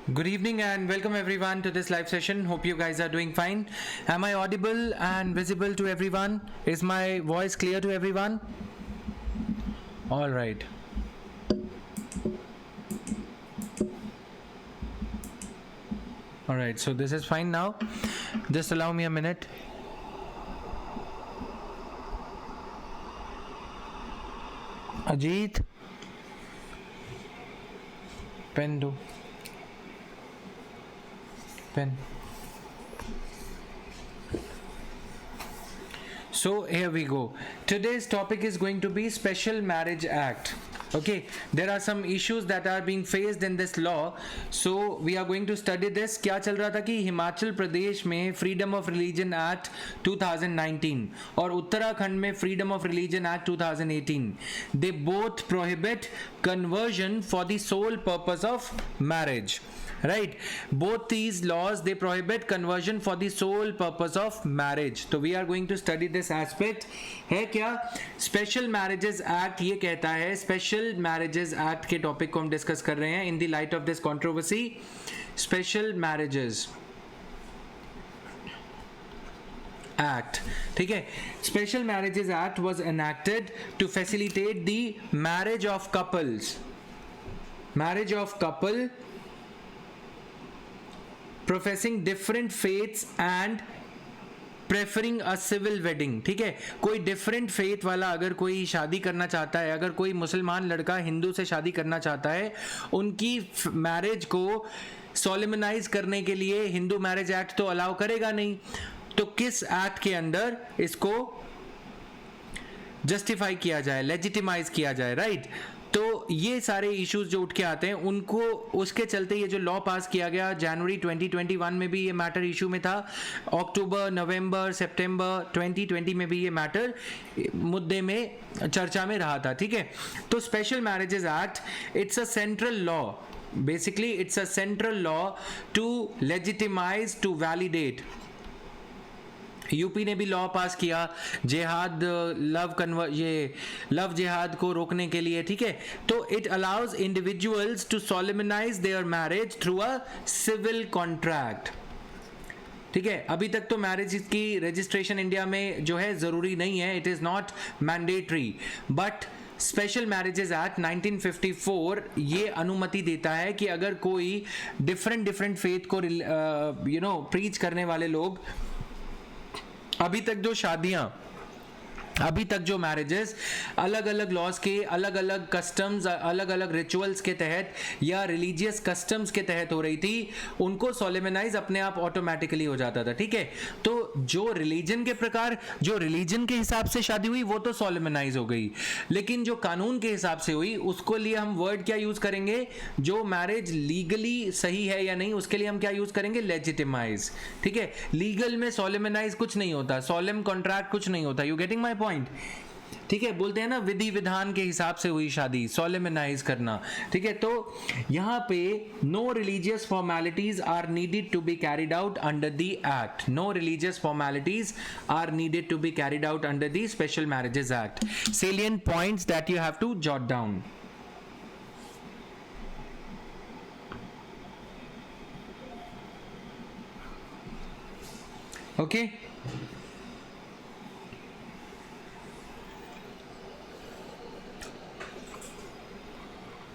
Good evening and welcome everyone to this live session. Hope you guys are doing fine. Am I audible and visible to everyone? Is my voice clear to everyone? All right. All right, so this is fine now. Just allow me a minute. Ajit, pen do. Pen. So here we go. Today's topic is going to be Special Marriage Act. Okay, there are some issues that are being faced in this law, so we are going to study this. क्या चल रहा था कि हिमाचल प्रदेश में freedom of religion act 2019 और उत्तराखंड में freedom of religion act 2018, they both prohibit conversion for the sole purpose of marriage. Right, both these laws they prohibit conversion for the sole purpose of marriage. So we are going to study this aspect. है क्या special marriages act ये कहता है, special marriages act के topic को हम discuss कर रहे हैं in the light of this controversy. Special marriages act, ठीक है. Special marriages act was enacted to facilitate the marriage of couples, marriage of couple professing different faiths and preferring a civil wedding. ठीक है, कोई different faith वाला अगर कोई शादी करना चाहता है, अगर कोई मुसलमान लड़का हिंदू से शादी करना चाहता है, उनकी मैरिज को सोलेमनाइज करने के लिए हिंदू मैरिज एक्ट तो अलाउ करेगा नहीं. तो किस एक्ट के अंदर इसको जस्टिफाई किया जाए, लेजिटिमाइज किया जाए, राइट. तो ये सारे इश्यूज जो उठ के आते हैं उनको, उसके चलते ये जो लॉ पास किया गया जनवरी 2021 में भी ये मैटर इशू में था, अक्टूबर, नवंबर, सितंबर 2020 में भी ये मैटर मुद्दे में चर्चा में रहा था. ठीक है, तो special marriages act it's a central law, basically it's a central law to legitimize, to validate. UP ने भी लॉ पास किया जिहाद, लव जिहाद को रोकने के लिए. ठीक है, तो it allows individuals to solemnize their marriage through a civil contract. ठीक है, अभी तक तो मैरिज की रजिस्ट्रेशन इंडिया में जो है जरूरी नहीं है, it is not mandatory, but special marriages act 1954 ये अनुमति देता है कि अगर कोई डिफरेंट फेथ को प्रीच करने वाले लोग, अभी तक जो शादियां, अभी तक जो मैरिजेस अलग अलग लॉज के, अलग अलग कस्टम्स, अलग अलग रिचुअल्स के तहत या रिलीजियस कस्टम्स के तहत हो रही थी, उनको सोलेमनाइज अपने आप ऑटोमेटिकली हो जाता था. ठीक है, तो जो रिलीजन के प्रकार, जो रिलीजन के हिसाब से शादी हुई वो तो सोलेमनाइज हो गई, लेकिन जो कानून के हिसाब से हुई उसको लिए हम वर्ड क्या यूज करेंगे, जो मैरिज लीगली सही है या नहीं उसके लिए हम क्या यूज करेंगे, लेजिटिमाइज. ठीक है, लीगल में सोलेमनाइज कुछ नहीं होता, सोलेम कॉन्ट्रैक्ट कुछ नहीं होता. You getting my point. ठीक है, बोलते हैं ना विधि विधान के हिसाब से हुई शादी, सोलेमनाइज करना. ठीक है, तो यहां पे no religious formalities are needed to be carried out under the act. No religious formalities are needed to be carried out under the special marriages act. Salient points that you have to jot down. Okay.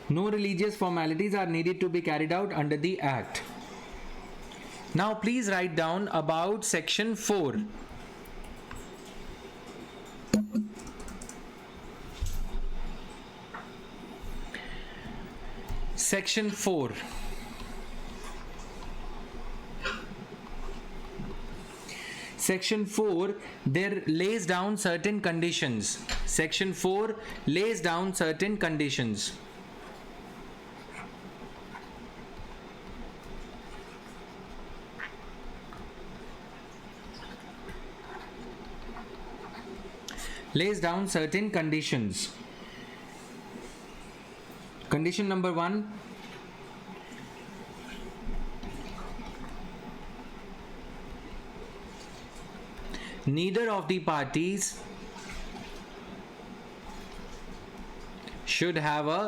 No religious formalities are needed to be carried out under the Act. Now please write down about section 4. Section 4. Section 4 there lays down certain conditions. Section 4 lays down certain conditions. Lays down certain conditions. Condition number 1, neither of the parties should have a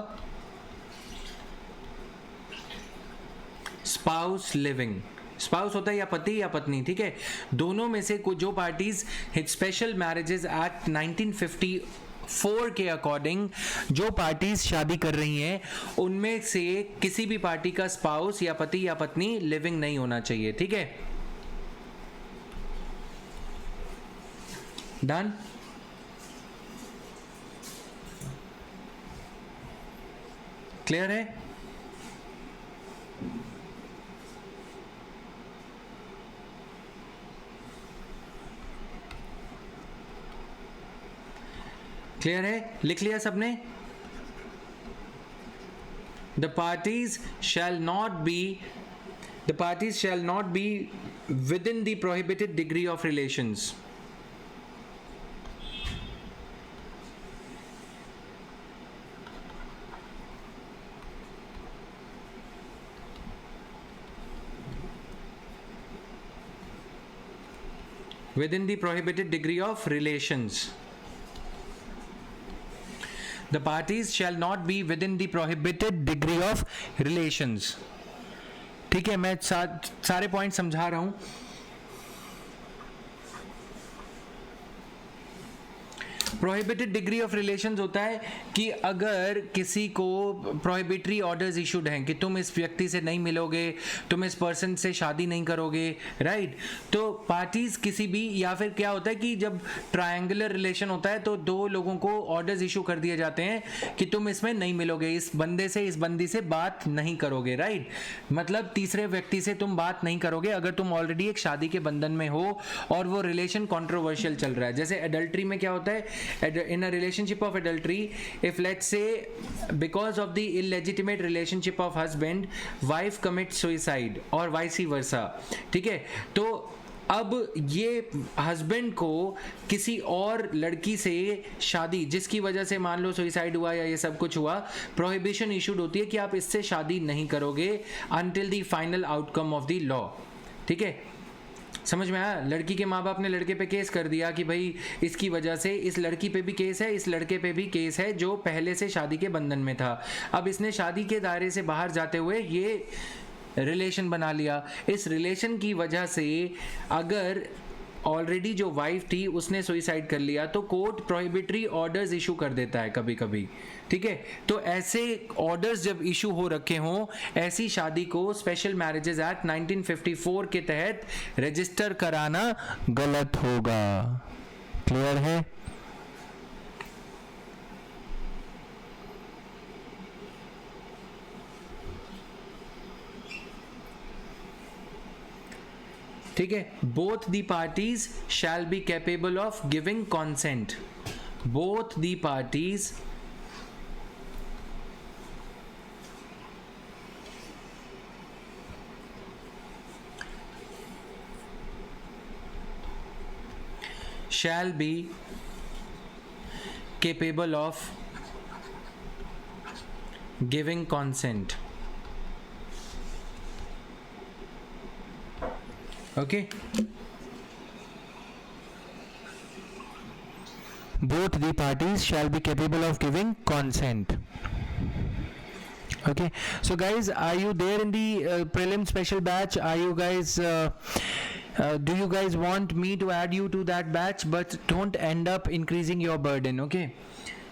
spouse living, spouse होता है या पति या पत्नी, ठीक है, दोनों में से जो पार्टीज स्पेशल मैरिजेस एक्ट 1954 के अकॉर्डिंग जो पार्टीज शादी कर रही हैं उनमें से किसी भी पार्टी का स्पाउस या पति या पत्नी लिविंग नहीं होना चाहिए, ठीक है, डन। क्लियर है? क्लियर है? लिख लिया सबने? The parties shall not be within the prohibited degree of relations. Within the prohibited degree of relations. The parties shall not be within the prohibited degree of relations. ठीक है, मैं सारे point समझा रहा हूं। प्रोहिबिटेड डिग्री ऑफ रिलेशंस होता है कि अगर किसी को प्रोहिबिटरी ऑर्डर्स इशूड हैं कि तुम इस व्यक्ति से नहीं मिलोगे, तुम इस पर्सन से शादी नहीं करोगे, राइट, तो पार्टीज किसी भी, या फिर क्या होता है कि जब ट्रायंगुलर रिलेशन होता है तो दो लोगों को ऑर्डर्स इशू कर दिए जाते हैं कि तुम इसमें नहीं मिलोगे, इस बंदे से इस बंदी से बात नहीं करोगे, राइट, मतलब तीसरे व्यक्ति से तुम बात नहीं करोगे अगर तुम ऑलरेडी एक शादी के बंधन में हो और वो रिलेशन कंट्रोवर्शियल चल रहा है। जैसे एडल्ट्री में क्या होता है, in a relationship of adultery, if let's say because of the illegitimate relationship of husband wife commits suicide or vice versa, ठीक है, तो अब ये हस्बैंड को किसी और लड़की से शादी, जिसकी वजह से मान लो सुसाइड हुआ या ये सब कुछ हुआ, प्रोहिबिशन इशूड होती है कि आप इससे शादी नहीं करोगे until the final outcome of the law, ठीक है, समझ में आया? लड़की के माँ बाप ने लड़के पे केस कर दिया कि भाई इसकी वजह से, इस लड़की पे भी केस है, इस लड़के पे भी केस है जो पहले से शादी के बंधन में था, अब इसने शादी के दायरे से बाहर जाते हुए ये रिलेशन बना लिया, इस रिलेशन की वजह से अगर ऑलरेडी जो वाइफ थी उसने सुसाइड कर लिया तो कोर्ट प्रोहिबिटरी ऑर्डर्स इशू कर देता है कभी कभी, ठीक है, तो ऐसे ऑर्डर्स जब इशू हो रखे हों ऐसी शादी को स्पेशल मैरिजेस एक्ट 1954 के तहत रजिस्टर कराना गलत होगा। क्लियर है? ठीक है, both the parties shall be capable of giving consent, both the parties shall be capable of giving consent. Okay, both the parties shall be capable of giving consent. Okay, so guys, are you there in the prelim special batch? Are you guys do you guys want me to add you to that batch, but don't end up increasing your burden? Okay,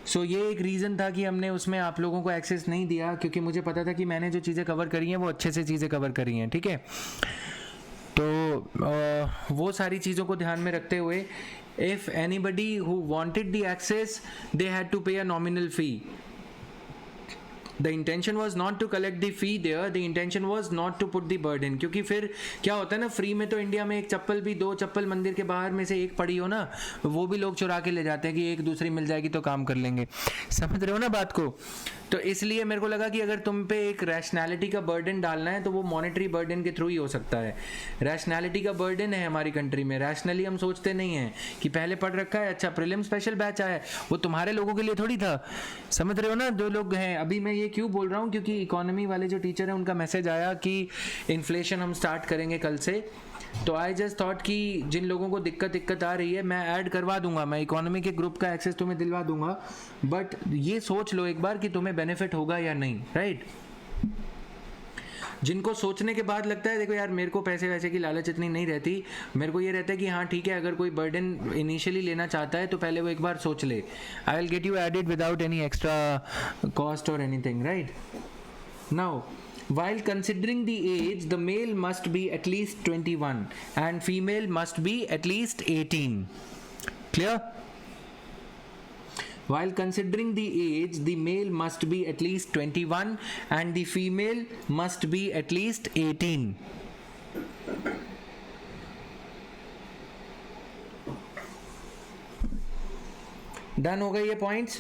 सो ये एक reason था कि हमने उसमें आप लोगों को access नहीं दिया, क्योंकि मुझे पता था कि मैंने जो चीज़ें कवर करी हैं वो अच्छे से चीज़ें कवर करी हैं, ठीक है, तो वो सारी चीज़ों को ध्यान में रखते हुए if anybody who wanted the access they had to pay a nominal fee. The intention was not to collect the fee there, the intention was not to put the burden, क्योंकि फिर क्या होता है ना, फ्री में तो India में एक चप्पल भी, दो चप्पल मंदिर के बाहर में से एक पड़ी हो ना, वो भी लोग चुरा के ले जाते हैं कि एक दूसरी मिल जाएगी तो काम कर लेंगे, समझ रहे हो ना बात को? तो इसलिए मेरे को लगा कि अगर तुम पे एक रैशनैलिटी का बर्डन डालना है तो वो मॉनेटरी बर्डन के थ्रू ही हो सकता है। रैशनैलिटी का बर्डन है हमारी कंट्री में, रैशनली हम सोचते नहीं हैं कि पहले पढ़ रखा है, अच्छा प्रीलिम स्पेशल बैच आया, वो तुम्हारे लोगों के लिए थोड़ी था, समझ रहे हो ना? दो लोग हैं, अभी मैं ये क्यों बोल रहा हूँ, क्योंकि इकोनॉमी वाले जो टीचर हैं उनका मैसेज आया कि इन्फ्लेशन हम स्टार्ट करेंगे कल से, तो आई जस्ट थॉट कि जिन लोगों को दिक्कत आ रही है मैं ऐड करवा दूंगा, मैं इकोनॉमी के ग्रुप का एक्सेस तुम्हें दिलवा दूंगा, बट ये सोच लो एक बार कि तुम्हें बेनिफिट होगा या नहीं, राइट? जिनको सोचने के बाद लगता है देखो यार मेरे को पैसे वैसे की लालच इतनी नहीं रहती, मेरे को ये रहता है कि हाँ ठीक है, अगर कोई बर्डन इनिशियली लेना चाहता है तो पहले वो एक बार सोच ले. I will get you added without any extra cost और anything, right? Now while considering the age, the male must be at least 21 and female must be at least 18. Clear? While considering the age, the male must be at least 21 and the female must be at least 18. Done हो गए ये points?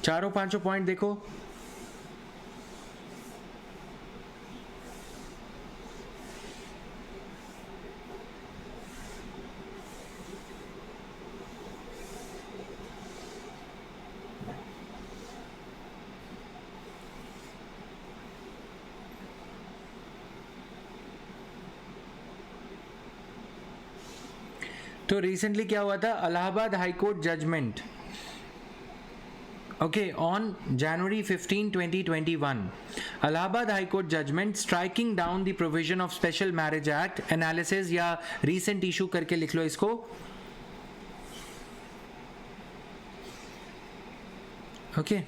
चारों पांचों point देखो. तो recently क्या हुआ था, Allahabad high court judgement. Okay, on January 15, 2021, Allahabad High Court judgment striking down the provision of Special Marriage Act analysis या recent issue करके लिख लो इसको. Okay.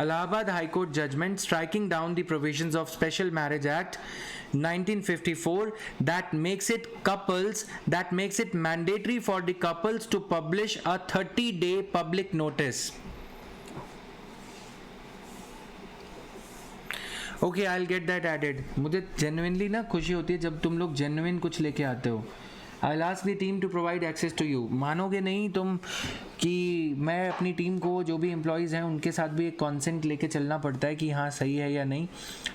Allahabad High Court judgment striking down the provisions of Special Marriage Act 1954 that makes it mandatory for the couples to publish a 30-day public notice. Okay, I will get that added. मुझे genuinely ना खुशी होती है जब तुम लोग genuine कुछ लेके आते हो. I will ask the team to provide access to you. मानोगे नहीं तुम कि मैं अपनी टीम को, जो भी एम्प्लॉयज़ हैं उनके साथ भी एक कॉन्सेंट लेके चलना पड़ता है कि हाँ सही है या नहीं.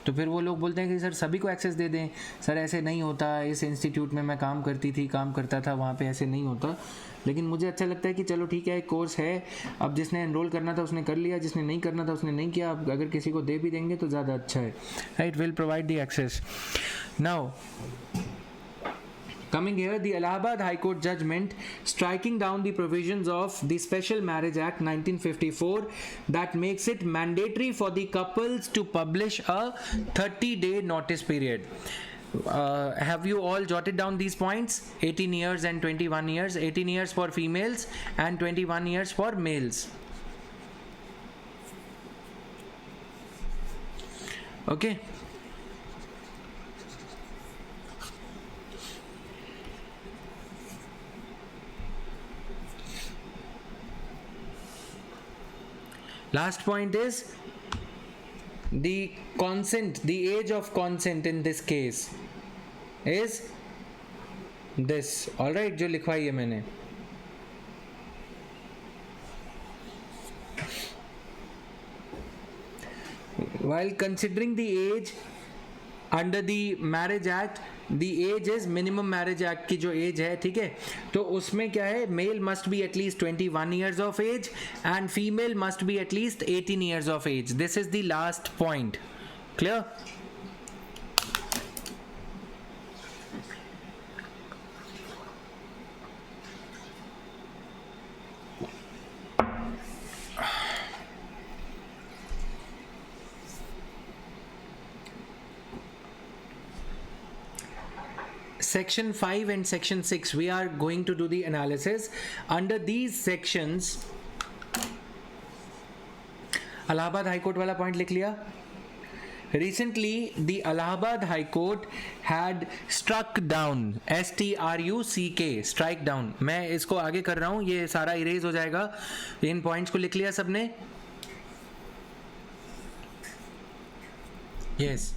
तो फिर वो लोग बोलते हैं कि सर सभी को एक्सेस दे दें. सर ऐसे नहीं होता, इस इंस्टीट्यूट में मैं काम करता था, वहाँ पे ऐसे नहीं होता. लेकिन मुझे अच्छा लगता है कि चलो ठीक है, कोर्स है, अब जिसने एनरोल करना था उसने कर लिया, जिसने नहीं करना था उसने नहीं किया. अब अगर किसी को दे भी देंगे तो ज़्यादा अच्छा है, right? Will provide the access. Now coming here, the Allahabad High Court judgment striking down the provisions of the Special Marriage Act 1954 that makes it mandatory for the couples to publish a 30-day notice period. Have you all jotted down these points? 18 years and 21 years. 18 years for females and 21 years for males. Okay. Last point is the consent, the age of consent in this case is this. All right, जो लिखवाई है मैंने. While considering the age under the Marriage Act, the age is minimum Marriage Act की जो age है, ठीक है, तो उसमें क्या है, male must be at least 21 years of age and female must be at least 18 years of age. This is the last point. Clear? Section 5 and Section 6, we are going to do the analysis. Under these sections, Allahabad High Court वाला point लिख लिया. Recently, the Allahabad High Court had struck down, STRUCK, strike down. मैं इसको आगे कर रहा हूँ, ये सारा इरेज हो जाएगा. इन पॉइंट्स को लिख लिया सबने? यस.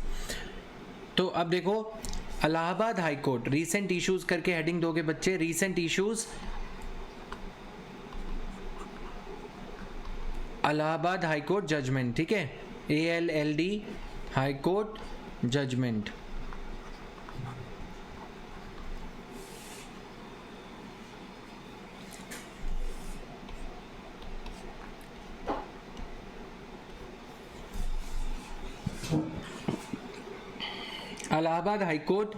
तो अब देखो, Allahabad high court recent issues करके हेडिंग दोगे बच्चे. Recent issues, Allahabad high court judgement, ठीक है, ALLD high court judgement. Allahabad High Court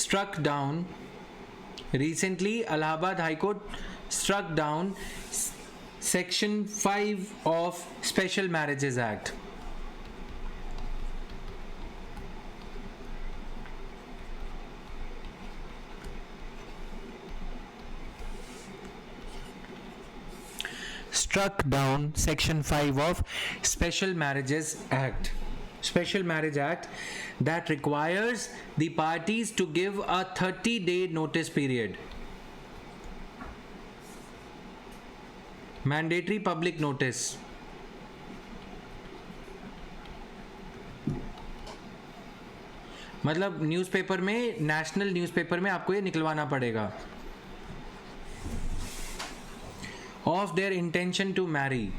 struck down Recently, Allahabad High Court struck down Section 5 of Special Marriages Act. Struck down Section 5 of Special Marriages Act. Special Marriage Act that requires the parties to give a 30-day notice period. Mandatory public notice. मतलब newspaper में, national newspaper में आपको ये निकलवाना पड़ेगा of their intention to marry.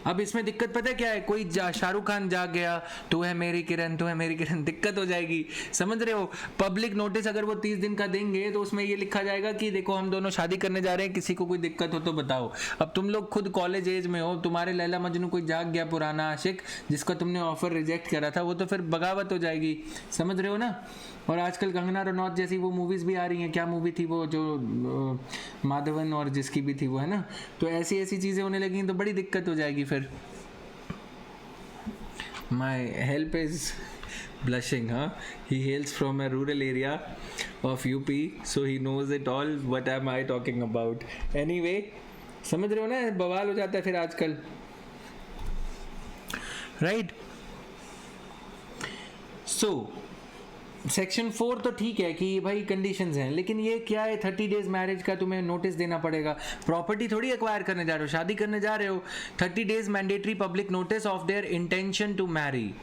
अब इसमें दिक्कत पता है क्या है? कोई शाहरुख खान जाग गया, तू है मेरी किरण, तू है मेरी किरण, दिक्कत हो जाएगी. समझ रहे हो? पब्लिक नोटिस अगर वो 30 दिन का देंगे तो उसमें ये लिखा जाएगा कि देखो हम दोनों शादी करने जा रहे हैं, किसी को कोई दिक्कत हो तो बताओ. अब तुम लोग खुद कॉलेज एज में हो, तुम्हारे लैला मजनू कोई जाग गया पुराना आशिक जिसका तुमने ऑफर रिजेक्ट करा था, वो तो फिर बगावत हो जाएगी. समझ रहे हो ना? और आजकल कंगना रनौत जैसी वो मूवीज़ भी आ रही हैं. क्या मूवी थी वो जो माधवन और जिसकी भी थी वो, है ना? तो ऐसी ऐसी चीज़ें होने लगी तो बड़ी दिक्कत हो जाएगी फिर. My help is blushing, huh? He hails from a rural area of UP, so he knows it all. What am I talking about? Anyway, समझ रहे हो ना? बवाल हो जाता है फिर आजकल, right? So सेक्शन 4 तो ठीक है कि भाई कंडीशंस हैं, लेकिन ये क्या है? 30 डेज मैरिज का तुम्हें नोटिस देना पड़ेगा. प्रॉपर्टी थोड़ी एक्वायर करने जा रहे हो, शादी करने जा रहे हो. 30 days mandatory public notice of their intention to marry.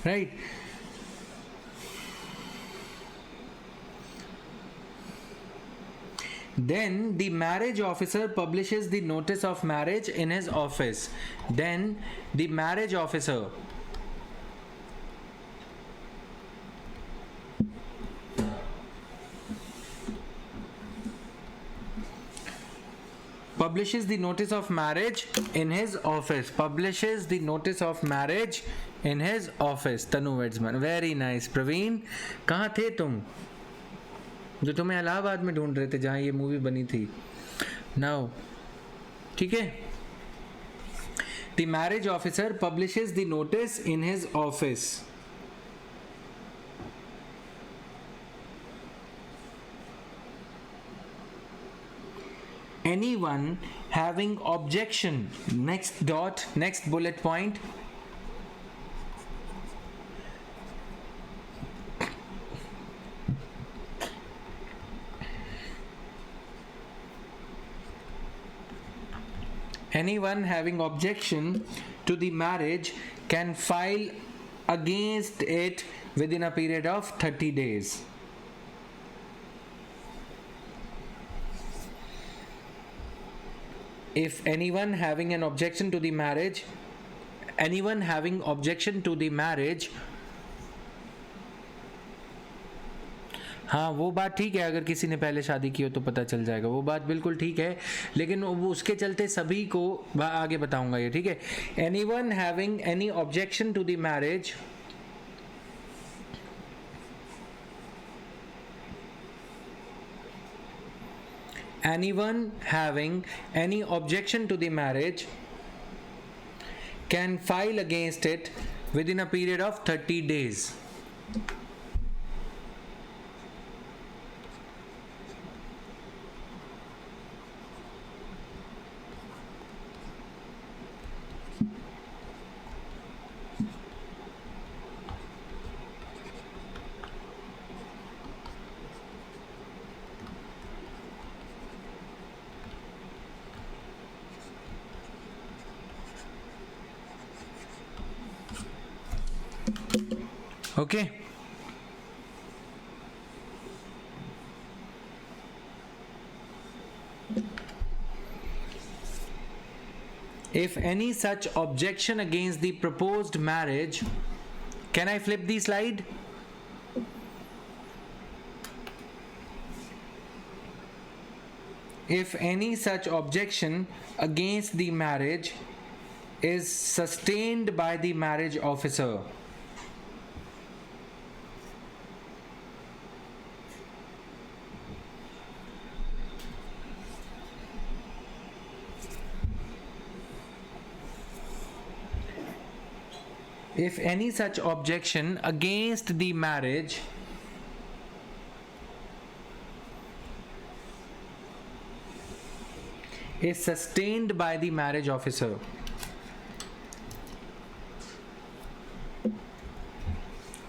Right. Then the marriage officer publishes the notice of marriage in his office. Then the marriage officer publishes the notice of marriage in his office. Publishes the notice of marriage in his office. Tanu Wedsman. Very nice. Praveen, कहाँ थे तुम जो तुम्हें इलाहाबाद में ढूंढ रहे थे जहाँ ये मूवी बनी थी? नाउ ठीक है. The marriage officer publishes the notice in his office. Anyone having objection, next dot, next bullet point, anyone having objection to the marriage can file against it within a period of 30 days. If anyone having an objection to the marriage, anyone having objection to the marriage, हाँ वो बात ठीक है, अगर किसी ने पहले शादी की हो तो पता चल जाएगा, वो बात बिल्कुल ठीक है, लेकिन वो उसके चलते सभी को आगे बताऊंगा ये, ठीक है. Anyone having any objection to the marriage, anyone having any objection to the marriage can file against it within a period of 30 days. Okay. If any such objection against the proposed marriage, can I flip the slide? If any such objection against the marriage is sustained by the marriage officer. If any such objection against the marriage is sustained by the marriage officer,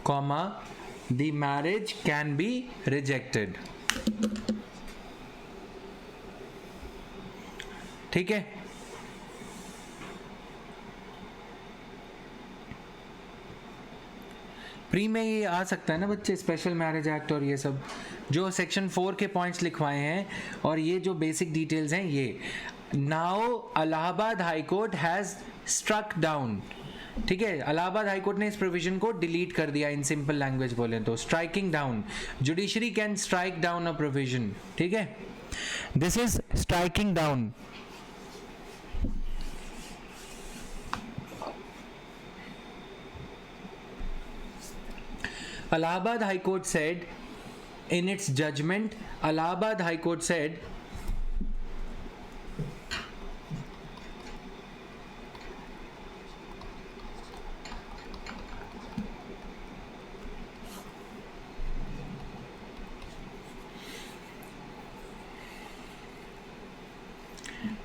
comma, the marriage can be rejected. ठीक है. Pre में ये आ सकता है ना बच्चे, special marriage act और ये सब जो सेक्शन 4 के पॉइंट्स लिखवाए हैं और ये जो बेसिक डिटेल्स हैं ये. Now Allahabad high court has struck down. ठीक है, इलाहाबाद हाई कोर्ट ने इस प्रोविजन को डिलीट कर दिया. इन सिंपल लैंग्वेज बोलें तो striking down. Judiciary can strike down a provision. ठीक है, this is striking down. Allahabad High Court said in its judgment, Allahabad High Court said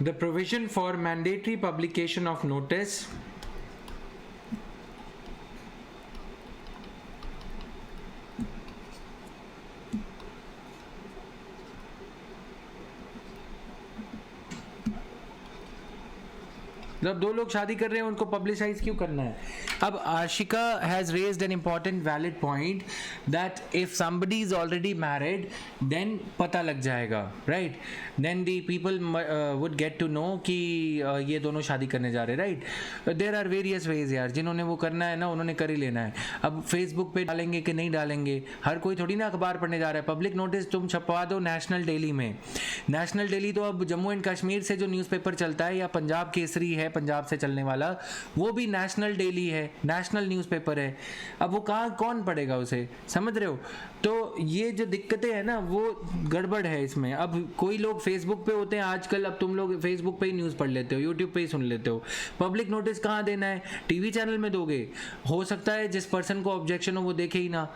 the provision for mandatory publication of notice जब दो लोग शादी कर रहे हैं उनको पब्लिसाइज क्यों करना है. अब Ashika has raised an important valid point that if somebody is already married then पता लग जाएगा, राइट. Then the people would get to know कि ये दोनों शादी करने जा रहे हैं, राइट. देयर आर वेरियस वेज यार, जिन्होंने वो करना है ना उन्होंने कर ही लेना है. अब फेसबुक पे डालेंगे कि नहीं डालेंगे, हर कोई थोड़ी ना अखबार पढ़ने जा रहा है. पब्लिक नोटिस तुम छपवा दो नेशनल डेली में. नेशनल डेली तो अब जम्मू एंड कश्मीर से जो न्यूज़पेपर चलता है या पंजाब केसरी है पंजाब से चलने वाला, वो भी नेशनल डेली है, नेशनल न्यूज़पेपर है. अब वो कहाँ कौन पढ़ेगा उसे, समझ रहे हो. तो ये जो दिक्कतें हैं ना वो गड़बड़ है इसमें. अब कोई लोग फेसबुक पे होते हैं आजकल, अब तुम लोग फेसबुक पे ही न्यूज़ पढ़ लेते हो, यूट्यूब पे ही सुन लेते हो. पब्लिक नोटिस कहाँ देना है, टीवी चैनल में दोगे. हो सकता है जिस पर्सन को ऑब्जेक्शन हो वो देखे ही ना,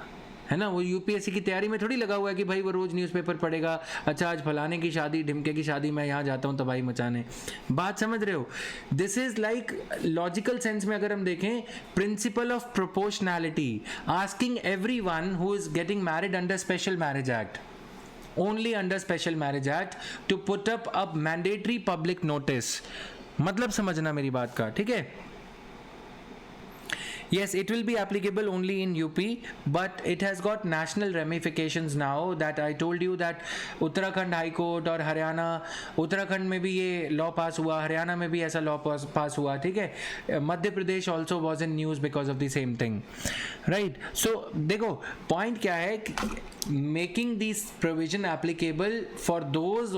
है ना. वो यूपीएससी की तैयारी में थोड़ी लगा हुआ है कि भाई वो रोज न्यूज़पेपर पढ़ेगा. अच्छा आज फलाने की शादी, ढिमके की शादी, मैं यहाँ जाता हूँ तबाही मचाने. बात समझ रहे हो. This is like logical sense में अगर हम देखें, principle of proportionality, asking everyone who is getting married under special marriage act, only under special marriage act to put up a mandatory public notice. मतलब समझना मेरी बात का, ठीक है. Yes, it will be applicable only in UP, but it has got national ramifications now. That I told you that Uttarakhand high court और हरियाणा, उत्तराखंड में भी ये लॉ पास हुआ, हरियाणा में भी ऐसा लॉ पास हुआ, ठीक है. Madhya Pradesh also was in news because of the same thing, right. So देखो पॉइंट क्या है, making this provision applicable for those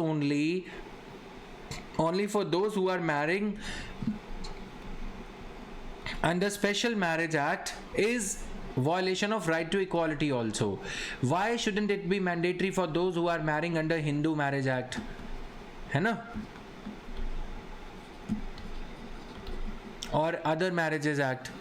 only for those who are marrying under special marriage act is violation of right to equality also. Why shouldn't it be mandatory for those who are marrying under Hindu marriage act, है ना, और other marriages act.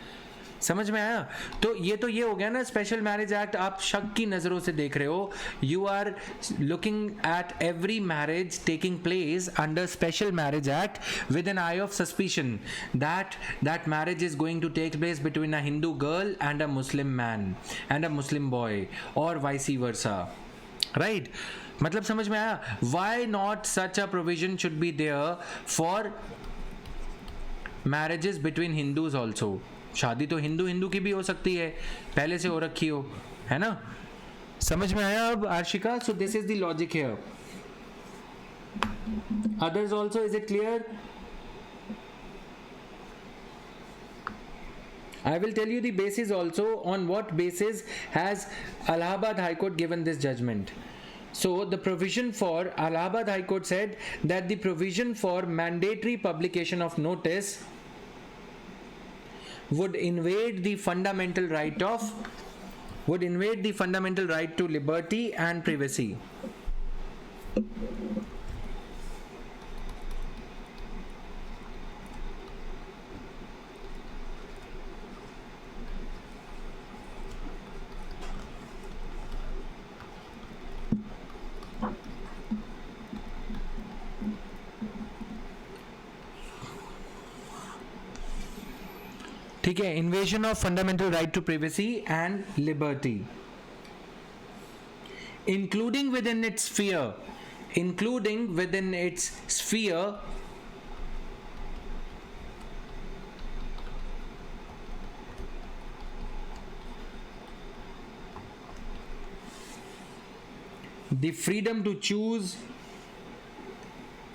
समझ में आया. तो ये हो गया ना स्पेशल मैरिज एक्ट. आप शक की नज़रों से देख रहे हो. You are looking at every marriage taking place under special marriage act with an eye of suspicion that marriage is going to take place between a Hindu girl and a Muslim man and a Muslim boy और vice versa, right. मतलब समझ में आया. Why not such a provision should be there for marriages between Hindus also. शादी तो हिंदू की भी हो सकती है, पहले से हो रखी हो, है ना. समझ में आया अब Ashika. So this is the logic here. Others also, is it clear? I will tell you the basis also, on what basis has Allahabad High Court given this judgment. So the provision for Allahabad High Court said that the provision for mandatory publication of notice would invade the fundamental right to liberty and privacy. ठीक है, invasion of fundamental right to privacy and liberty, including within its sphere the freedom to choose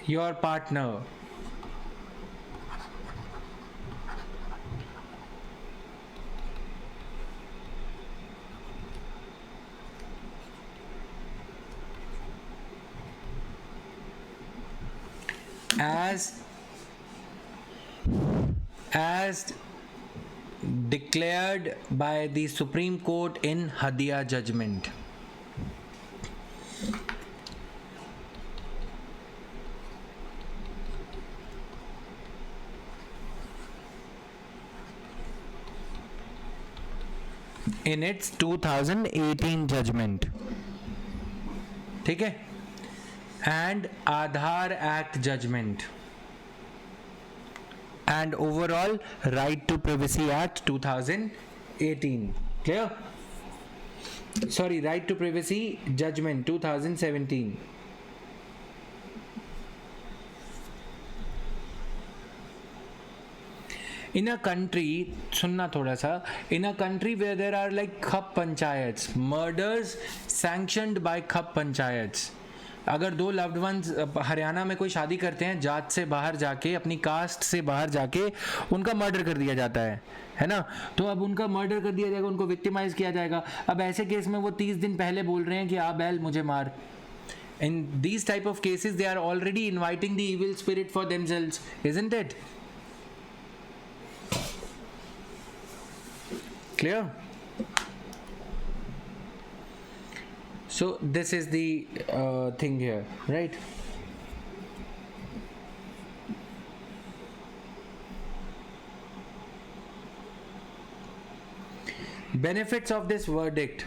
your partner. As declared by the Supreme Court in Hadia judgment. In its 2018 judgment. ठीक है, and Aadhaar Act judgment and overall Right to Privacy Act 2018. Clear? Sorry, Right to Privacy judgment 2017. In a country, सुनना थोड़ा सा, in a country where there are like khap panchayats, murders sanctioned by khap panchayats. अगर दो loved ones Haryana में कोई शादी करते हैं, जात से बाहर जाके, अपनी कास्ट से बाहर जाके उनका मर्डर कर दिया जाता है ना, तो अब उनका मर्डर कर दिया जाएगा, उनको विक्टिमाइज किया जाएगा. अब ऐसे केस में वो 30 दिन पहले बोल रहे हैं कि आ बैल मुझे मार. In these type of cases they are already inviting the evil spirit for themselves, isn't it? Clear? So this is the thing here, right? Benefits of this verdict,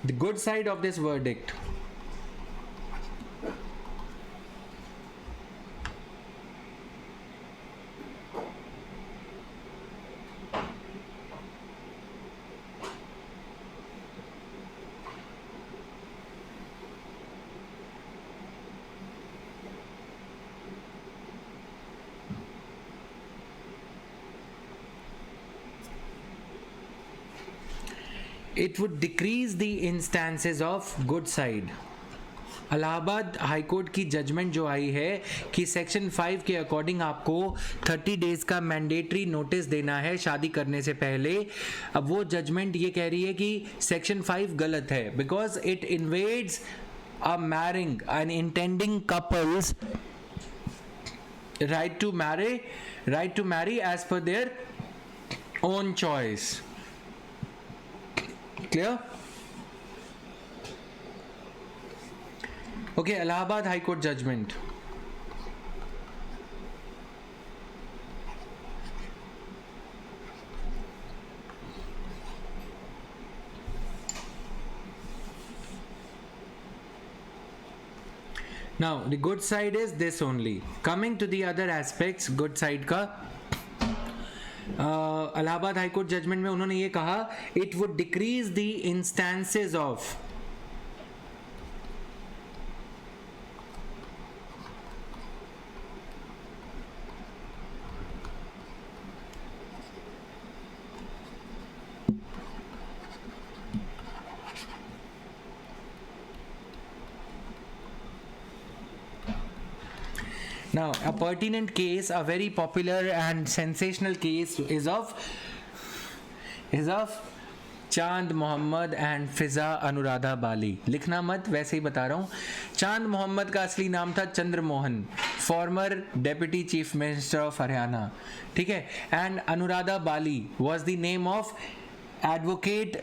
the good side of this verdict. It would decrease the instances of good side. Allahabad high court की judgement जो आई है कि section 5 के according आपको 30 days का mandatory notice देना है शादी करने से पहले. अब वो जजमेंट ये कह रही है कि सेक्शन 5 गलत है because it invades a marrying an intending couples right to marry as per their own choice. Clear? Okay, Allahabad High Court judgment. Now, the good side is this only. Coming to the other aspects, good side का Allahabad high court judgement में उन्होंने ये कहा, it would decrease the instances of Now, a pertinent case, a very popular and sensational case is of चांद Mohammad and फिजा अनुराधा बाली, लिखना मत, वैसे ही बता रहा हूँ। चांद मोहम्मद का असली नाम था Chandra Mohan, former deputy chief minister of Haryana, ठीक है। And Anuradha Bali was the name of advocate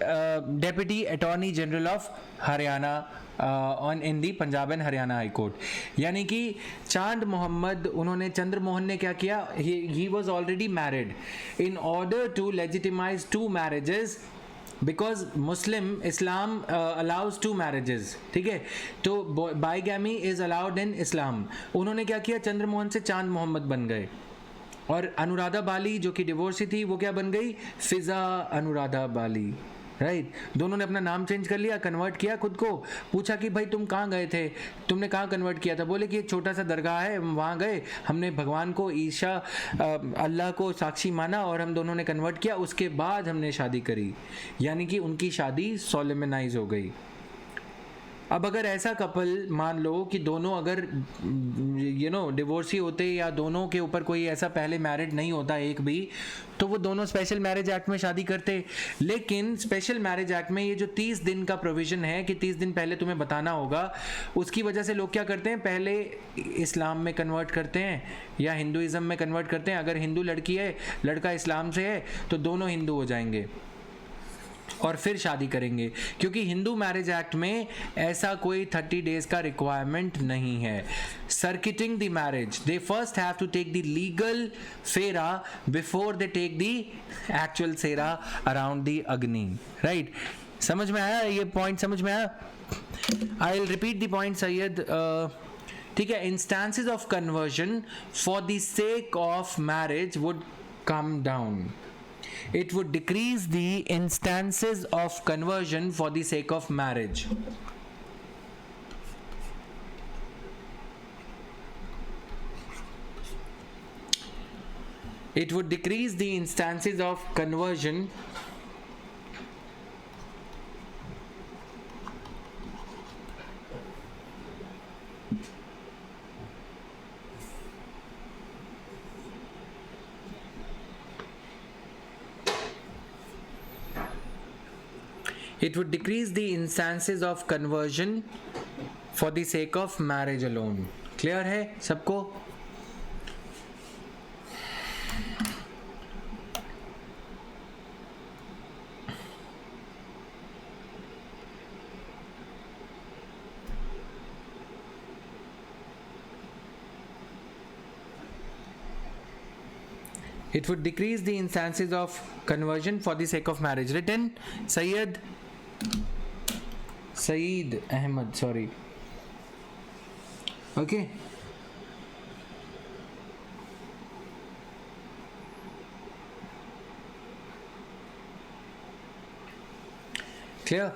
deputy attorney general of Haryana on in the Punjab and Haryana high court. यानी कि चांद मोहम्मद, उन्होंने, चंद्र मोहन ने क्या किया, he was already married. In order to legitimize 2 marriages, because Muslim Islam allows 2 marriages, ठीक है, तो बाईगैमी इज अलाउड इन इस्लाम। उन्होंने क्या किया, चंद्र मोहन से चांद मोहम्मद बन गए, और अनुराधा बाली जो कि डिवोर्सी थी वो क्या बन गई, फिजा अनुराधा बाली, राइट। दोनों ने अपना नाम चेंज कर लिया, कन्वर्ट किया खुद को। पूछा कि भाई तुम कहाँ गए थे, तुमने कहाँ कन्वर्ट किया था, बोले कि एक छोटा सा दरगाह है, वहाँ गए, हमने भगवान को, ईशा अल्लाह को साक्षी माना और हम दोनों ने कन्वर्ट किया, उसके बाद हमने शादी करी। यानी कि उनकी शादी सोलेमनाइज हो गई। अब अगर ऐसा कपल मान लो कि दोनों अगर डिवोर्सी होते या दोनों के ऊपर कोई ऐसा पहले मैरिड नहीं होता एक भी, तो वो दोनों स्पेशल मैरिज एक्ट में शादी करते। लेकिन स्पेशल मैरिज एक्ट में ये जो 30 दिन का प्रोविज़न है कि 30 दिन पहले तुम्हें बताना होगा, उसकी वजह से लोग क्या करते हैं, पहले इस्लाम में कन्वर्ट करते हैं या हिंदुइज़्म में कन्वर्ट करते हैं। अगर हिंदू लड़की है, लड़का इस्लाम से है, तो दोनों हिंदू हो जाएंगे और फिर शादी करेंगे, क्योंकि हिंदू मैरिज एक्ट में ऐसा कोई 30 डेज का रिक्वायरमेंट नहीं है। Circuiting the marriage, they first have to take the legal phera before they take the actual सेरा अराउंड द अग्नि, राइट। समझ में आया ये पॉइंट, समझ में आया? I will repeat the point Syed, ठीक है। Instances of conversion for the sake of marriage would come down. It would decrease the instances of conversion for the sake of marriage. It would decrease the instances of conversion It would decrease the instances of conversion for the sake of marriage alone. Clear है सबको? It would decrease the instances of conversion for the sake of marriage. Written Saeed Ahmed, sorry. Okay. Clear?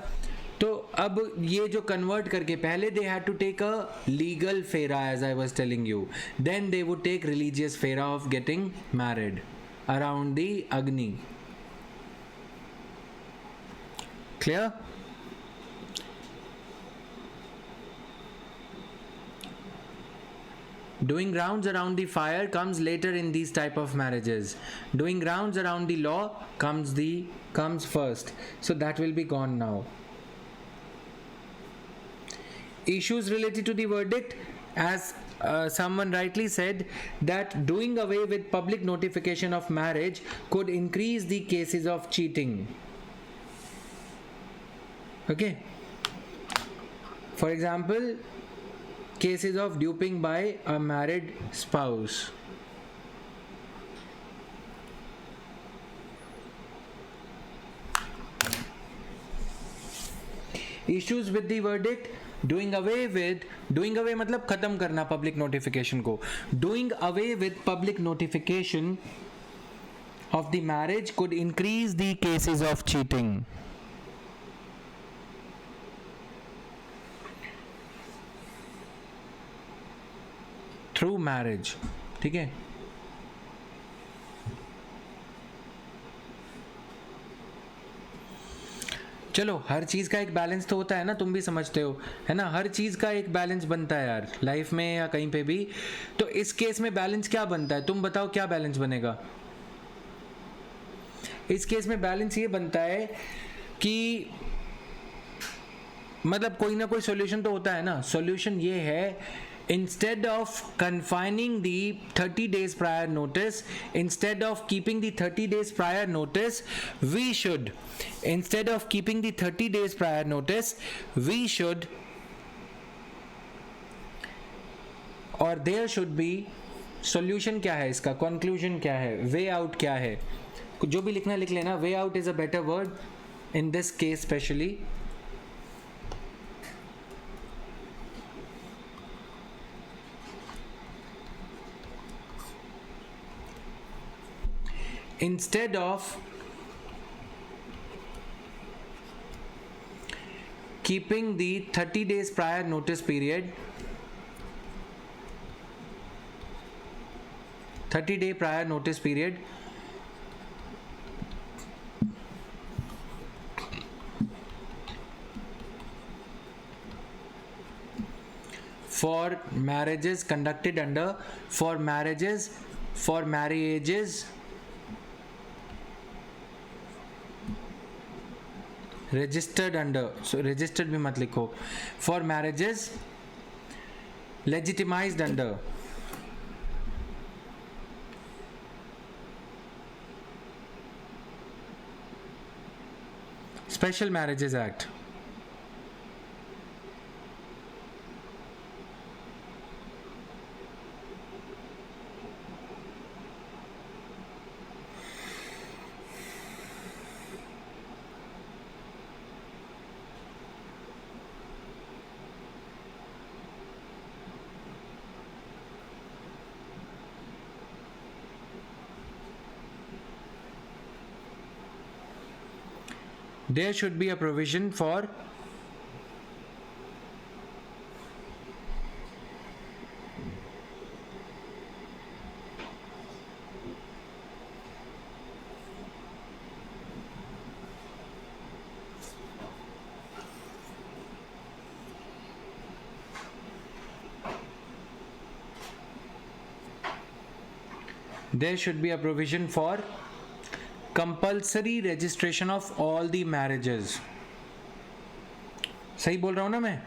तो अब ये जो convert करके, पहले they had to take a legal phera as I was telling you, then they would take religious phera of getting married around the Agni. Clear? Doing rounds around the fire comes later in these type of marriages. Doing rounds around the law comes first. So that will be gone now. Issues related to the verdict, as someone rightly said, that doing away with public notification of marriage could increase the cases of cheating. Okay. For example, cases of duping by a married spouse. Issues with the verdict, doing away मतलब खत्म करना public notification को. Doing away with public notification of the marriage could increase the cases of cheating. Through marriage. ठीक है. चलो, हर चीज़ का एक balance तो होता है ना, तुम भी समझते हो, है ना. हर चीज़ का एक बैलेंस बनता है यार, लाइफ में या कहीं पे भी. तो इस केस में बैलेंस क्या बनता है, तुम बताओ क्या बैलेंस बनेगा. इस केस में बैलेंस ये बनता है, कि मतलब कोई ना कोई सॉल्यूशन तो होता है ना. सॉल्यूशन ये है, instead of confining the 30 days prior notice, instead of keeping the 30 days prior notice, we should, instead of keeping the 30 days prior notice, we should, or there should be, solution क्या है इसका, conclusion क्या है, way out क्या है, जो भी लिखना लिख लेना. way out is a better word in this case especially. Instead of keeping the 30 days prior notice period, 30-day prior notice period, for marriages conducted under, for marriages, for marriages registered under, so registered भी मत लिखो, for marriages legitimized under, Special Marriages Act. There should be a provision for compulsory registration of all the marriages. सही बोल रहा हूं ना मैं?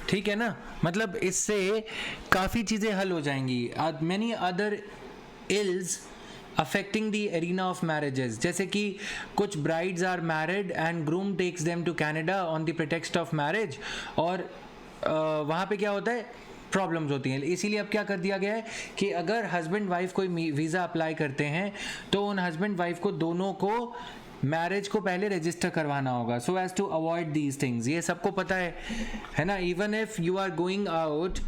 ठीक है ना, मतलब इससे काफ़ी चीज़ें हल हो जाएंगी. Many other ills affecting the arena of marriages, जैसे कि कुछ brides are married and groom takes them to Canada on the pretext of marriage, और वहाँ पे क्या होता है, प्रॉब्लम्स होती हैं. इसीलिए अब क्या कर दिया गया है कि अगर हस्बैंड वाइफ कोई वीज़ा अप्लाई करते हैं तो उन हस्बैंड वाइफ को दोनों को मैरिज को पहले रजिस्टर करवाना होगा, so as to avoid these things. ये सबको पता है ना. Even if you are going out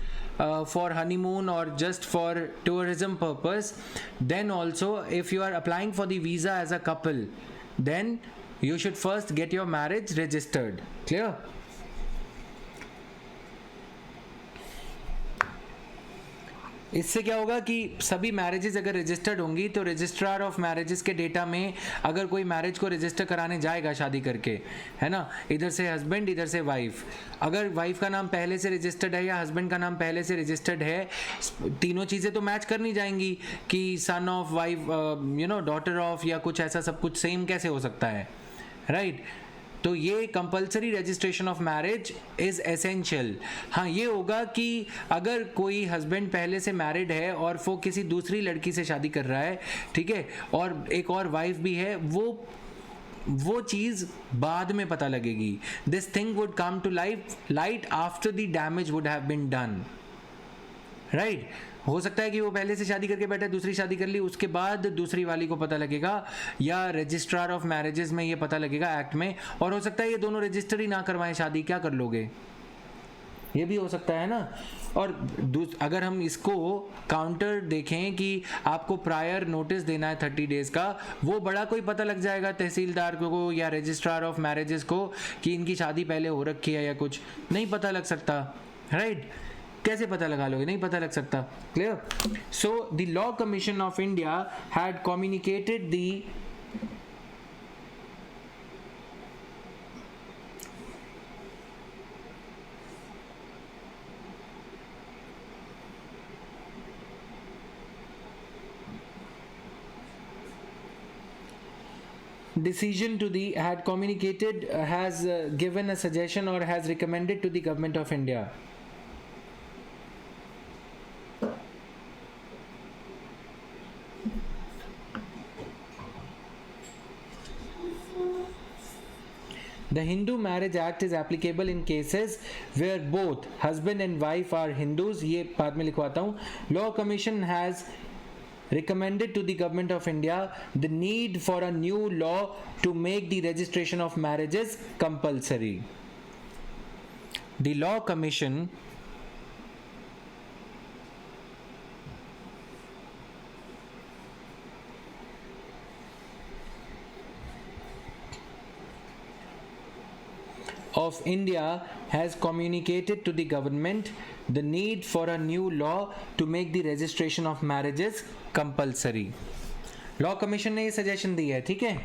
for honeymoon or just for tourism purpose, then also if you are applying for the visa as a couple, then you should first get your marriage registered. Clear? इससे क्या होगा कि सभी marriages अगर registered होंगी तो registrar of marriages के data में अगर कोई मैरिज को रजिस्टर कराने जाएगा शादी करके, है ना, इधर से हस्बैंड इधर से वाइफ, अगर वाइफ का नाम पहले से रजिस्टर्ड है या हस्बैंड का नाम पहले से रजिस्टर्ड है, तीनों चीज़ें तो मैच करनी जाएंगी कि son of wife, daughter of, या कुछ ऐसा सब कुछ सेम कैसे हो सकता है, राइट? तो ये compulsory registration of marriage is essential. हाँ, ये होगा कि अगर कोई हस्बैंड पहले से मैरिड है और वो किसी दूसरी लड़की से शादी कर रहा है, ठीक है, और एक और वाइफ भी है, वो चीज़ बाद में पता लगेगी. This thing would come to light after the damage would have been done, right? हो सकता है कि वो पहले से शादी करके बैठा, दूसरी शादी कर ली, उसके बाद दूसरी वाली को पता लगेगा, या रजिस्ट्रार ऑफ मैरिजेस में ये पता लगेगा एक्ट में, और हो सकता है ये दोनों रजिस्टर ही ना करवाएं शादी, क्या कर लोगे? ये भी हो सकता है ना. और अगर हम इसको काउंटर देखें कि आपको प्रायर नोटिस देना है 30 डेज़ का, वो बड़ा कोई पता लग जाएगा तहसीलदार को या रजिस्ट्रार ऑफ मैरिजेस को कि इनकी शादी पहले हो रखी है या कुछ, नहीं पता लग सकता, राइट? कैसे पता लगा लोगे? नहीं पता लग सकता. Clear? So the law commission of India had communicated the decision to the had communicated has given a suggestion or has recommended to the government of India? The Hindu Marriage Act is applicable in cases where both husband and wife are Hindus. ये बाद में लिखवाता हूँ. Law Commission has recommended to the government of India the need for a new law to make the registration of marriages compulsory. The Law Commission of India has communicated to the government the need for a new law to make the registration of marriages compulsory. Law Commission ने ये suggestion दी है, ठीक है?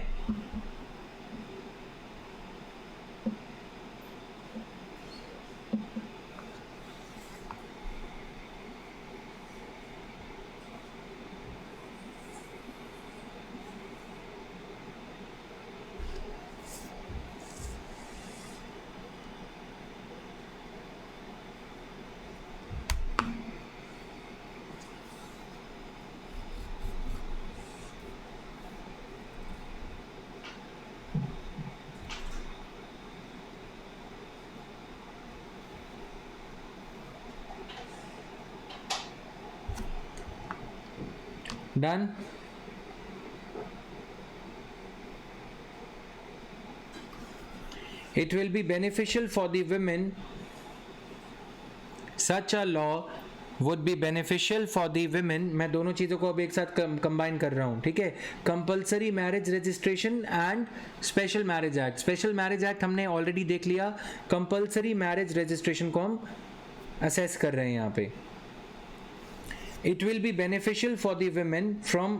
Done? It will be beneficial for the women. Such a law would be beneficial for the women. मैं दोनों चीज़ों को अब एक साथ कंबाइन कर रहा हूँ, ठीक है? Compulsory marriage registration and special marriage act. Special marriage act हमने ऑलरेडी देख लिया. कंपल्सरी मैरिज रजिस्ट्रेशन को हम असेस कर रहे हैं यहाँ पे. It will be beneficial for the women from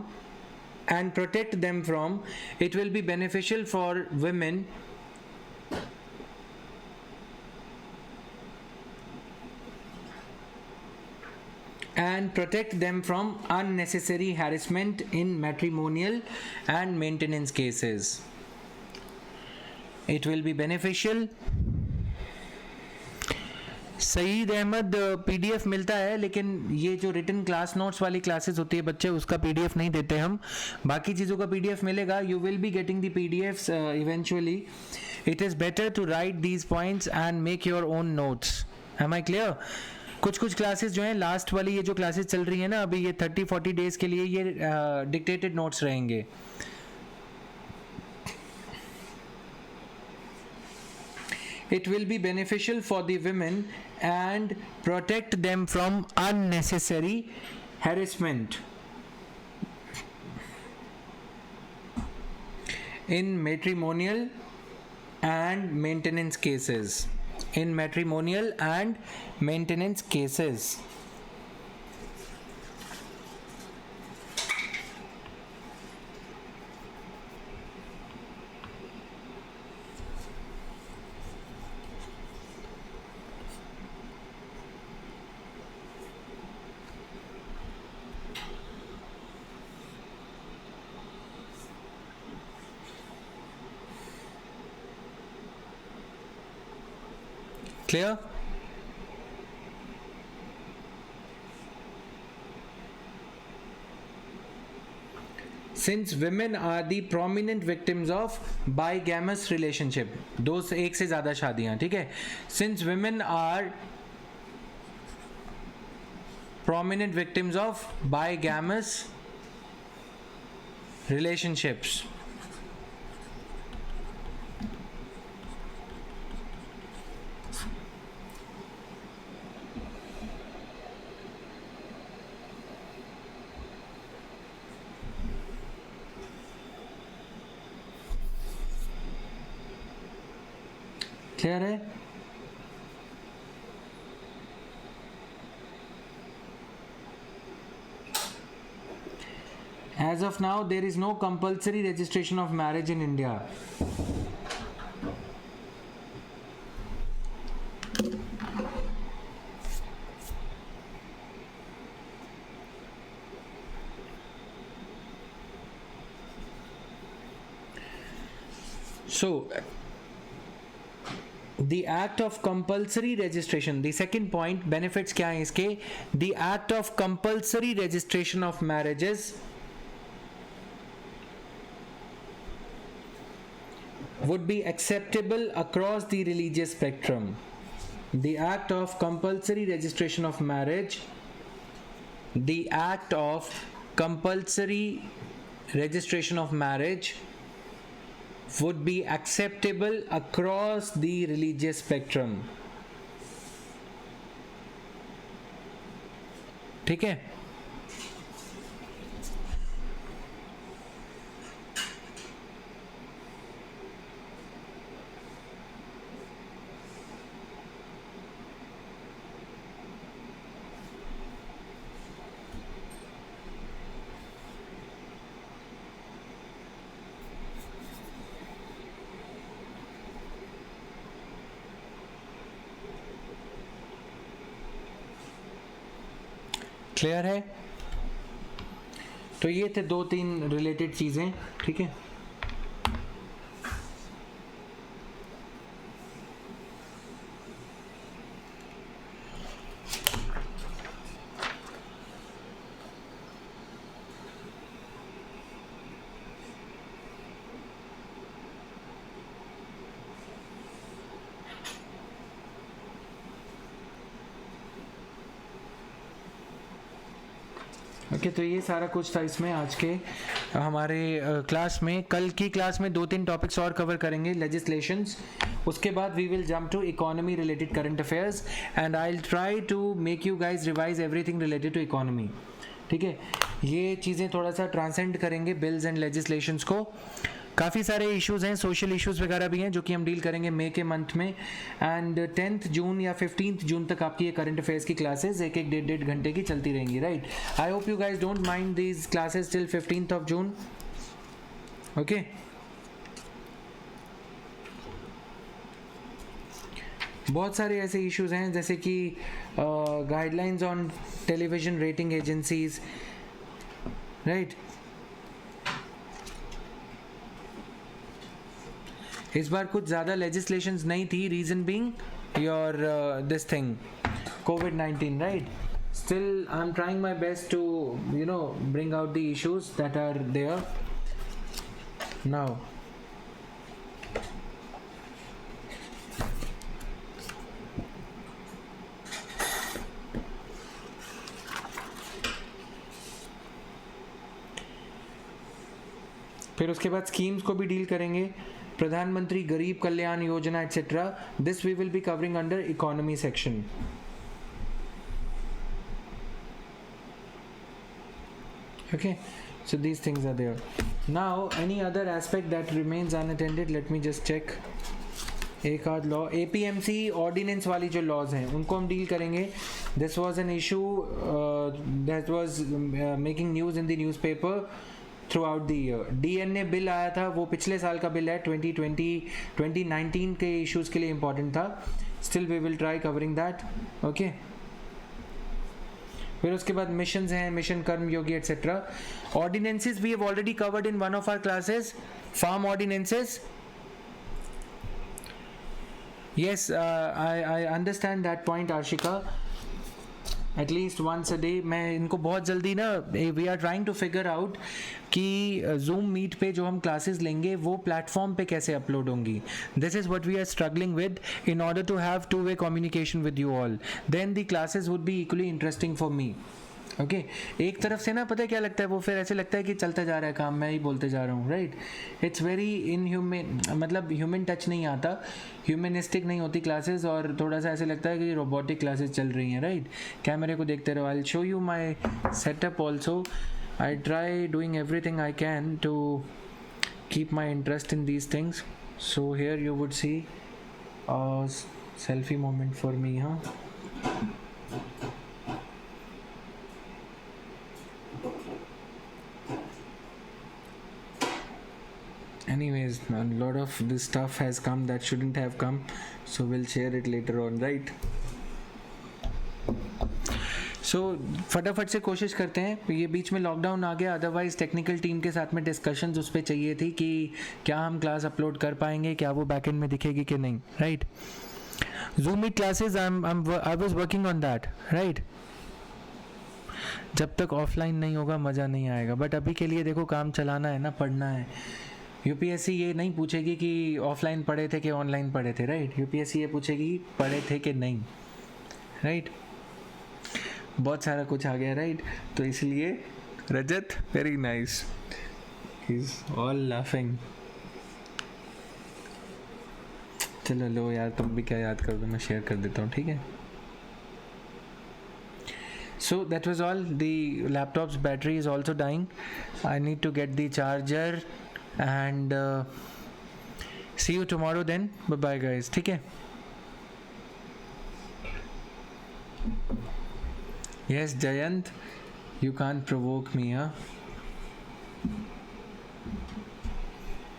and protect them from. It will be beneficial for women and protect them from unnecessary harassment in matrimonial and maintenance cases. It will be beneficial. Saeed Ahmed PDF मिलता है, लेकिन ये जो written class notes वाली classes होती है बच्चे, उसका पीडीएफ नहीं देते हम. बाकी चीज़ों का पीडीएफ मिलेगा. You will be getting the PDFs eventually. It is better to write these points and make your own notes. Am I clear? कुछ कुछ क्लासेस जो हैं, लास्ट वाली ये जो क्लासेस चल रही हैं ना अभी, ये 30-40 डेज के लिए ये डिक्टेटेड नोट्स रहेंगे. It will be beneficial for the women and protect them from unnecessary harassment in matrimonial and maintenance cases. In matrimonial and maintenance cases. Clear? Since women are the prominent victims of bigamous relationship, दो से एक से ज़्यादा शादियाँ, ठीक है? Since women are prominent victims of bigamous relationships, clear है? As of now, there is no compulsory registration of marriage in India. So the act of compulsory registration, the second point, benefits क्या हैं इसके? The act of compulsory registration of marriages would be acceptable across the religious spectrum. The act of compulsory registration of marriage, the act of compulsory registration of marriage would be acceptable across the religious spectrum. ठीक है? Clear है? तो ये थे 2-3 related चीज़ें, ठीक है? Okay, तो ये सारा कुछ था इसमें आज के हमारे क्लास में. कल की क्लास में 2-3 टॉपिक्स और कवर करेंगे, लेजिस्लेशंस. उसके बाद we will jump to economy related current affairs and I will try to make you guys revise everything related to economy. ठीक है, ये चीज़ें थोड़ा सा ट्रांसेंड करेंगे बिल्स एंड लेजिस्लेशंस को. काफ़ी सारे इश्यूज़ हैं, सोशल इश्यूज़ वगैरह भी हैं जो कि हम डील करेंगे मई के मंथ में. एंड 10th जून या 15th जून तक आपकी ये करंट अफेयर्स की क्लासेस 1-1, 1.5 घंटे की चलती रहेंगी. Right, I hope you guys don't mind these classes till 15th of June. Okay, बहुत सारे ऐसे इश्यूज़ हैं जैसे कि guidelines on television rating agencies. Right, इस बार कुछ ज़्यादा लेजिस्लेशंस नहीं थी, reason being your this thing COVID-19. Right, still I am trying my best to bring out the issues that are there now. फिर उसके बाद स्कीम्स को भी डील करेंगे, प्रधानमंत्री Garib Kalyan Yojana etcetera. This we will be covering under economy section. Okay, so these things are there. Now any other aspect that remains unattended, let me just check. एक आध law, APMC ordinance वाली जो laws हैं उनको हम deal करेंगे. This was an issue that was making news in the newspaper through out the year. DNA bill आया था, वो पिछले साल का बिल है, 2019 के इश्यूज़ के लिए इम्पॉर्टेंट था. Still we will try covering that. Okay, फिर उसके बाद मिशंस हैं, mission Karma Yogi etcetera. Ordinances we have already covered in one of our classes, farm ordinances. Yes, I understand that point, Arshika. At least once a day. मैं इनको बहुत जल्दी ना, we are trying to figure out कि Zoom Meet पे जो हम classes लेंगे वो प्लेटफॉर्म पे कैसे अपलोड होंगी. This is what we are struggling with in order to have two-way communication with you all. Then the classes would be equally interesting for me. Okay, एक तरफ से ना पता है क्या लगता है, वो फिर ऐसे लगता है कि चलता जा रहा है काम, मैं ही बोलते जा रहा हूँ. राइट, इट्स वेरी इनह्यूमन, मतलब ह्यूमन टच नहीं आता, ह्यूमनिस्टिक नहीं होती क्लासेस, और थोड़ा सा ऐसे लगता है कि रोबोटिक क्लासेस चल रही हैं. राइट, कैमरे को देखते रहो. I will show you my setup also. I try doing everything I can to keep my interest in these things. So here you would see selfie moment for me. हाँ, anyways, a lot of this stuff has come that shouldn't have come, so we'll share it later on. Right, सो फटाफट से कोशिश करते हैं, ये बीच में lockdown आ गया, otherwise technical team के साथ में डिस्कशंस उस पर चाहिए थी कि क्या हम क्लास अपलोड कर पाएंगे, क्या वो बैकएंड में दिखेगी कि नहीं, right. Zoom Meet classes, I was working on that, right? जब तक ऑफलाइन नहीं होगा मज़ा नहीं आएगा, बट अभी के लिए देखो काम चलाना है ना, पढ़ना है। यूपीएससी ये नहीं पूछेगी कि ऑफलाइन पढ़े थे कि ऑनलाइन पढ़े थे, राइट। यूपीएससी ये पूछेगी पढ़े थे कि नहीं, राइट। बहुत सारा कुछ आ गया, राइट। तो इसलिए Rajat very nice, he is all laughing. चलो लो यार, तुम भी क्या याद कर दो, मैं शेयर कर देता हूँ, ठीक है। So that was all. The laptop's battery is also dying. I need to get the charger and see you tomorrow then. Bye bye guys, ठीक है। Yes Jayant, you can't provoke me, huh?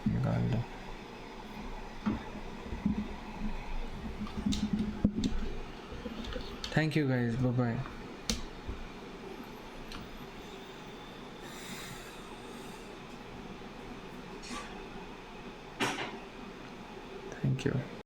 निकाल दो। Thank you guys, bye bye. Thank you.